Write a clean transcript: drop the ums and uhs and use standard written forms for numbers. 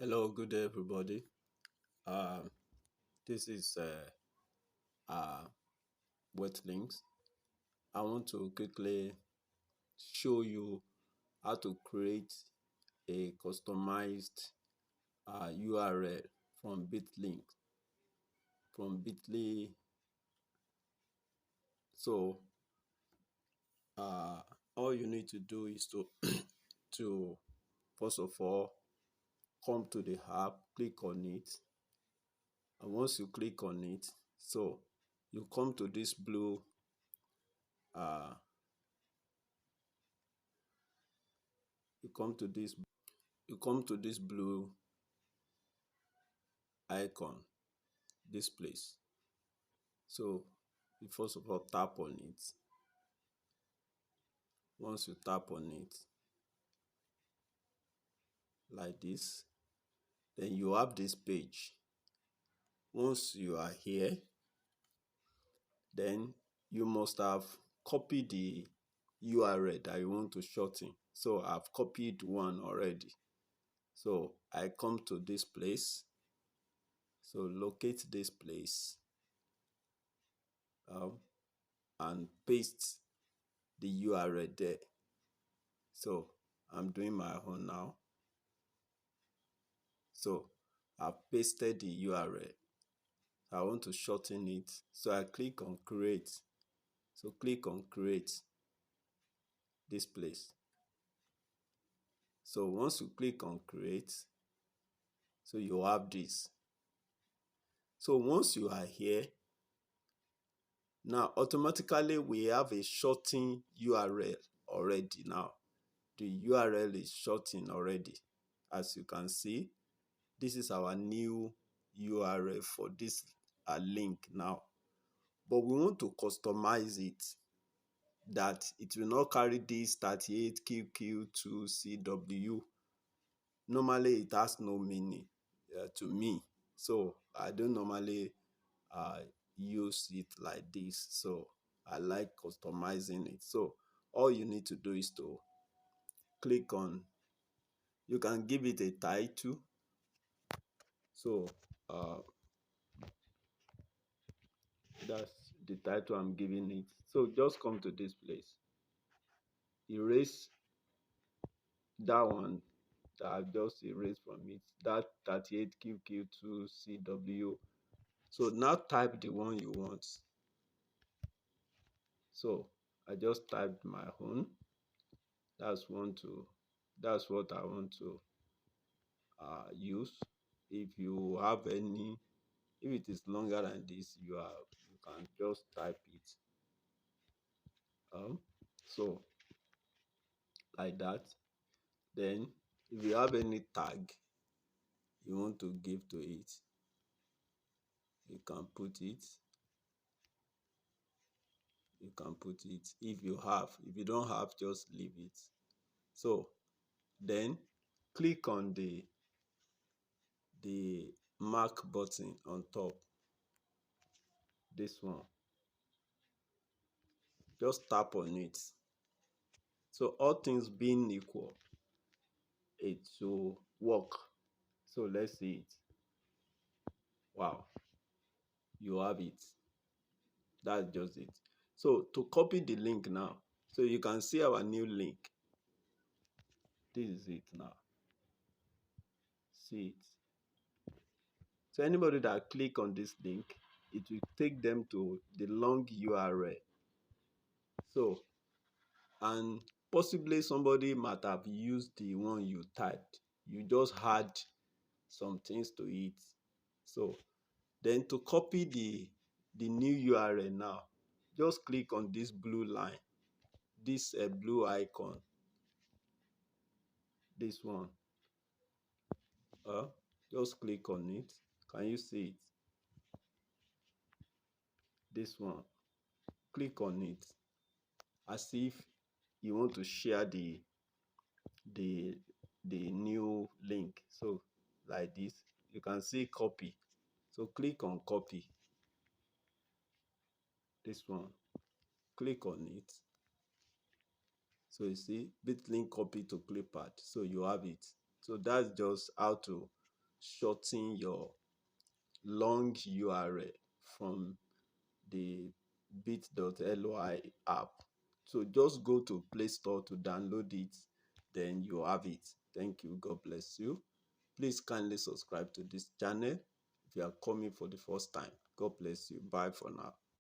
Hello, good day, everybody. Um, this is Wet Links. I want to quickly show you how to create a customized URL from Bitly. From Bitly, so uh, all you need to do is to to first of all come to the app, click on it, and once you click on it, so you come to this blue uh, you come to this blue icon, this place. So you first of all tap on it. Once you tap on it like this, then you have this page. Once you are here, then you must have copied the URL that you want to shorten. So I've copied one already. So I come to this place. So locate this place and paste the URL there. So I'm doing my own now. So I've pasted the URL. I want to shorten it. So I click on create. So click on create this place. So once you click on create, so you have this. So once you are here, now automatically we have a shortened URL already now. The URL is shortened already. As you can see, this is our new URL for this link now. But we want to customize it that it will not carry this 38QQ2CW. Normally it has no meaning to me, so I don't normally use it like this. So I like customizing it. So all you need to do is to click on, you can give it a title. So that's the title I'm giving it. So just come to this place, erase that one that I've just erased from it, that 38QQ2CW. So now type the one you want. So I just typed my own. That's what I want to use. If you have any, if it is longer than this, you can just type it. So like that. Then if you have any tag you want to give to it, you can put it. You can put it if you have. If you don't have, just leave it. So then click on the mark button on top, this one. Just tap on it. So all things being equal, it will work. So let's see it. Wow, you have it. That's just it. So to copy the link now, so you can see our new link. This is it now. See it. So anybody that click on this link, it will take them to the long URL. So, and possibly somebody might have used the one you typed. You just add some things to it. So then to copy the new URL now, just click on this blue line, this blue icon, this one. Just click on it. Can you see it? This one. Click on it as if you want to share the new link. So like this, you can see copy. So click on copy. This one. Click on it. So you see Bitlink copy to clipart. So you have it. So that's just how to shorten your long URL from the bit.ly app. So just go to Play Store to download it, then you have it. Thank you. God bless you. Please kindly subscribe to this channel if you are coming for the first time. God bless you. Bye for now.